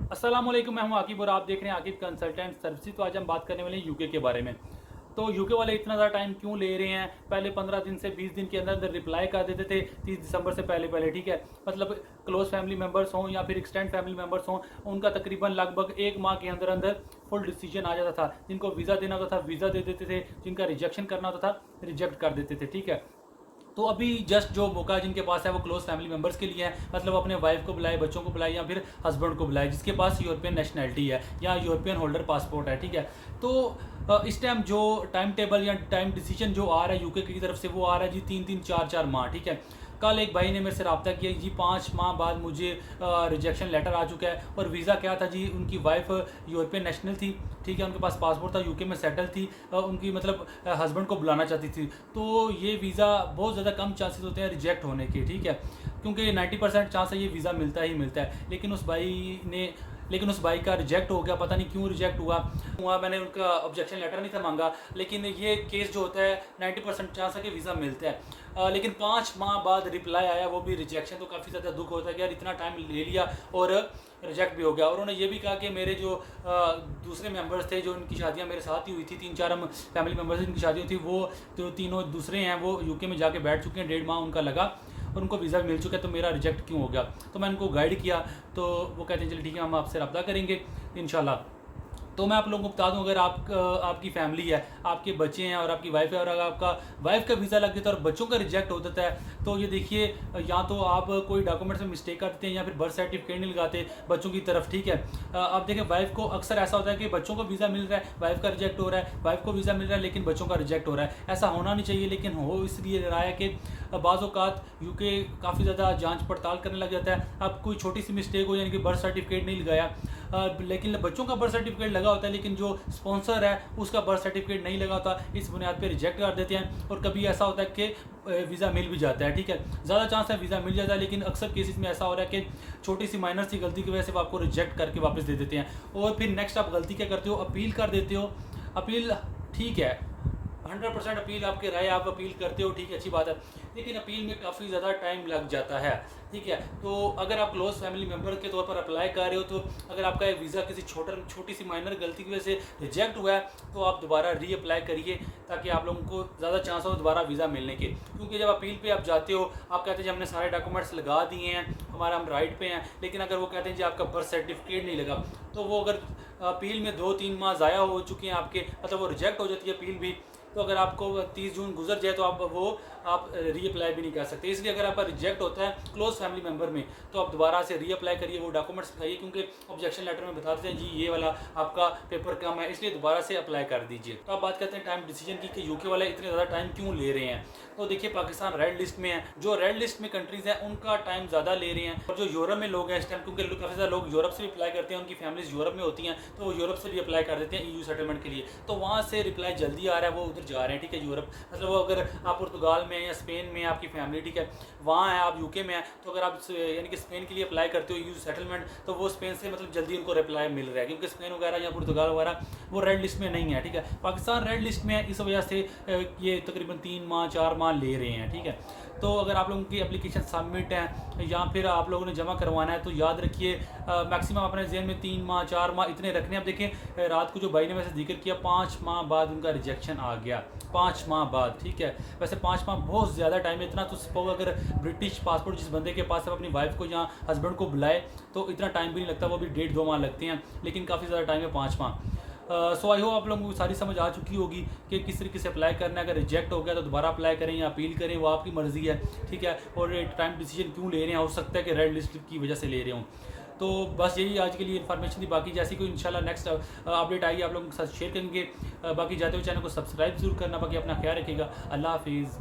अस्सलाम वालेकुम, मैं हूं आकिब और आप देख रहे हैं आकिब कंसल्टेंट सर्विसेज। तो आज हम बात करने वाले हैं यूके के बारे में। तो यूके वाले इतना ज़्यादा टाइम क्यों ले रहे हैं? पहले 15 दिन से 20 दिन के अंदर अंदर रिप्लाई कर देते थे 30 दिसंबर से पहले पहले, ठीक है। मतलब क्लोज फैमिली मेम्बर्स हों या फिर एक्सटेंड फैमिली मेम्बर्स हों, उनका तकरीबन लगभग 1 माह के अंदर अंदर फुल डिसीजन आ जाता था। जिनको वीज़ा देना होता था वीज़ा दे देते थे, जिनका रिजेक्शन करना होता था रिजेक्ट कर देते थे, ठीक है। तो अभी जस्ट जो मौका जिनके पास है वो क्लोज फैमिली मेंबर्स के लिए है, मतलब अपने वाइफ को बुलाए, बच्चों को बुलाए या फिर हस्बैंड को बुलाए जिसके पास यूरोपियन नेशनैलिटी है या यूरोपियन होल्डर पासपोर्ट है, ठीक है। तो इस टाइम जो टाइम टेबल या टाइम डिसीजन जो आ रहा है यूके की तरफ से वो आ रहा है जी 3-3 4-4 माह, ठीक है। कल एक भाई ने मेरे से रब्ता किया जी 5 माह बाद मुझे रिजेक्शन लेटर आ चुका है। और वीज़ा क्या था जी, उनकी वाइफ यूरोपियन नेशनल थी, ठीक है, उनके पास पासपोर्ट था, यूके में सेटल थी, उनकी मतलब हस्बैंड को बुलाना चाहती थी। तो ये वीज़ा बहुत ज़्यादा कम चांसेस होते हैं रिजेक्ट होने के, ठीक है, क्योंकि 90% चांस है ये वीज़ा मिलता ही मिलता है। लेकिन उस भाई का रिजेक्ट हो गया, पता नहीं क्यों रिजेक्ट हुआ मैंने उनका ऑब्जेक्शन लेटर नहीं था मांगा, लेकिन ये केस जो होता है 90% चांस है कि वीज़ा मिलता है। लेकिन 5 माह बाद रिप्लाई आया, वो भी रिजेक्शन। तो काफ़ी ज़्यादा दुख होता है कि यार इतना टाइम ले लिया और रिजेक्ट भी हो गया। और उन्होंने ये भी कहा कि मेरे जो दूसरे मेंबर्स थे, जो उनकी शादियां मेरे साथ ही हुई थी, 3-4 हम फैमिली मेंबर्स जिनकी शादी हुई थी, वो जो तीनों दूसरे हैं वो यूके में जाके बैठ चुके हैं, 1.5 माह उनका लगा और उनको वीज़ा मिल चुका है। तो मेरा रिजेक्ट क्यों हो गया? तो मैं उनको गाइड किया, तो वो कहते हैं चलिए ठीक है, हम आपसे रब्ता करेंगे इंशाल्लाह। तो मैं आप लोगों को बता दूं, अगर आपकी फैमिली है, आपके बच्चे हैं और आपकी वाइफ है, और अगर आपका वाइफ का वीज़ा लग जाता है और बच्चों का रिजेक्ट हो जाता है, तो ये देखिए, या तो आप कोई डॉक्यूमेंट्स में मिस्टेक कर देते हैं या फिर बर्थ सर्टिफिकेट नहीं लगाते बच्चों की तरफ, ठीक है। आप देखें, वाइफ को अक्सर ऐसा होता है कि बच्चों को वीज़ा मिल रहा है, वाइफ का रिजेक्ट हो रहा है, वाइफ को वीज़ा मिल रहा है लेकिन बच्चों का रिजेक्ट हो रहा है। ऐसा होना नहीं चाहिए, लेकिन हो इसलिए रहा है कि बाज़ औक़ात यूके काफ़ी ज़्यादा जांच पड़ताल करने लग जाता है। अब कोई छोटी सी मिस्टेक हो, यानी कि बर्थ सर्टिफिकेट नहीं लगाया, लेकिन बच्चों का बर्थ सर्टिफिकेट लगा होता है, लेकिन जो स्पॉन्सर है उसका बर्थ सर्टिफिकेट नहीं लगा होता, इस बुनियाद पे रिजेक्ट कर देते हैं। और कभी ऐसा होता है कि वीज़ा मिल भी जाता है, ठीक है, ज़्यादा चांस है वीज़ा मिल जाता है, लेकिन अक्सर केसेस में ऐसा हो रहा है कि छोटी सी माइनर सी गलती की वजह से वो आपको रिजेक्ट करके वापस दे देते हैं। और फिर नेक्स्ट आप गलती क्या करते हो, अपील कर देते हो। अपील ठीक है, 100% अपील आपके राय, आप अपील करते हो, ठीक है, अच्छी बात है, लेकिन अपील में काफ़ी ज़्यादा टाइम लग जाता है, ठीक है। तो अगर आप क्लोज फैमिली मेम्बर के तौर पर अप्लाई कर रहे हो, तो अगर आपका एक वीज़ा किसी छोटी सी माइनर गलती की वजह से रिजेक्ट हुआ है, तो आप दोबारा री अप्लाई करिए, ताकि आप लोगों को ज़्यादा चांस हो दोबारा वीज़ा मिलने के। क्योंकि जब अपील पे आप जाते हो, आप कहते हैं जी हमने सारे डॉक्यूमेंट्स लगा दिए हैं, हमारा हम राइट पे हैं, लेकिन अगर वो कहते हैं जी आपका बर्थ सर्टिफिकेट नहीं लगा, तो वो अगर अपील में 2-3 माह ज़ाया हो चुके हैं आपके, मतलब वो रिजेक्ट हो जाती है अपील भी। तो अगर आपको 30 जून गुजर जाए तो आप रीअप्लाई भी नहीं कर सकते। इसलिए अगर आपका रिजेक्ट होता है क्लोज फैमिली मेम्बर में, तो आप दोबारा से रीअप्लाई करिए, वो डॉक्यूमेंट्स दिखाइए, क्योंकि ऑब्जेक्शन लेटर में बताते हैं जी ये वाला आपका पेपर कम है, इसलिए दोबारा से अप्लाई कर दीजिए। तो आप बात करते हैं टाइम डिसीजन की कि यूके वाले इतने ज़्यादा टाइम क्यों ले रहे हैं। तो देखिए, पाकिस्तान रेड लिस्ट में है, जो रेड लिस्ट में कंट्रीज़ हैं उनका टाइम ज़्यादा ले रहे हैं। और जो यूरोप में लोग हैं इस टाइम, क्योंकि काफ़ी ज़्यादा लोग यूरोप से भी अप्लाई करते हैं, उनकी फैमिलीज यूरोप में होती हैं, तो वो यूरोप से भी अप्लाई कर देते हैं EU सेटलमेंट के लिए। तो वहाँ से रिप्लाई जल्दी आ रहा है, वो उधर जा रहे हैं, ठीक है, यूरोप। मतलब वो अगर आप पुर्तगाल में या स्पेन में आपकी फैमिली, ठीक है, वहाँ है, आप यूके में है, तो अगर आप यानी कि स्पेन के लिए अप्लाई करते हो EU सेटलमेंट, तो वो स्पेन से मतलब जल्दी उनको रिप्लाई मिल रहा है, क्योंकि स्पेन वगैरह या पुर्तगाल वगैरह वो रेड लिस्ट में नहीं है, ठीक है। पाकिस्तान रेड लिस्ट में है, इस वजह से ये तकरीबन 3 माह 4 माह ले रहे हैं, ठीक है। तो अगर आप लोगों की एप्लीकेशन सबमिट है या फिर आप लोगों ने जमा करवाना है, तो याद रखिए मैक्सिमम अपने जेहन में 3 माह 4 माह इतने रखने। अब देखें, रात को जो भाई ने वैसे जिक्र किया 5 माह बाद उनका रिजेक्शन आ गया, 5 माह बाद, ठीक है। वैसे 5 माह बहुत ज़्यादा टाइम है, इतना तो सपोज अगर ब्रिटिश पासपोर्ट जिस बंदे के पास है अपनी वाइफ को या हस्बैंड को बुलाए, तो इतना टाइम भी नहीं लगता, वो भी 1.5-2 माह लगते हैं, लेकिन काफ़ी ज़्यादा टाइम है 5 माह। सो आई होप आप लोगों को सारी समझ आ चुकी होगी कि किस तरीके से अप्लाई करना है। अगर रिजेक्ट हो गया तो दोबारा अप्लाई करें या अपील करें, वो आपकी मर्ज़ी है, ठीक है। और टाइम डिसीजन क्यों ले रहे हैं, हो सकता है कि रेड लिस्ट की वजह से ले रहे हों। तो बस यही आज के लिए इन्फॉर्मेशन थी, बाकी जैसी कोई इंशाल्लाह नेक्स्ट अपडेट आएगी आप लोगों के साथ शेयर करेंगे। बाकी जाते हुए चैनल को सब्सक्राइब जरूर करना, बाकी अपना ख्याल रखिएगा। अल्लाह हाफिज़।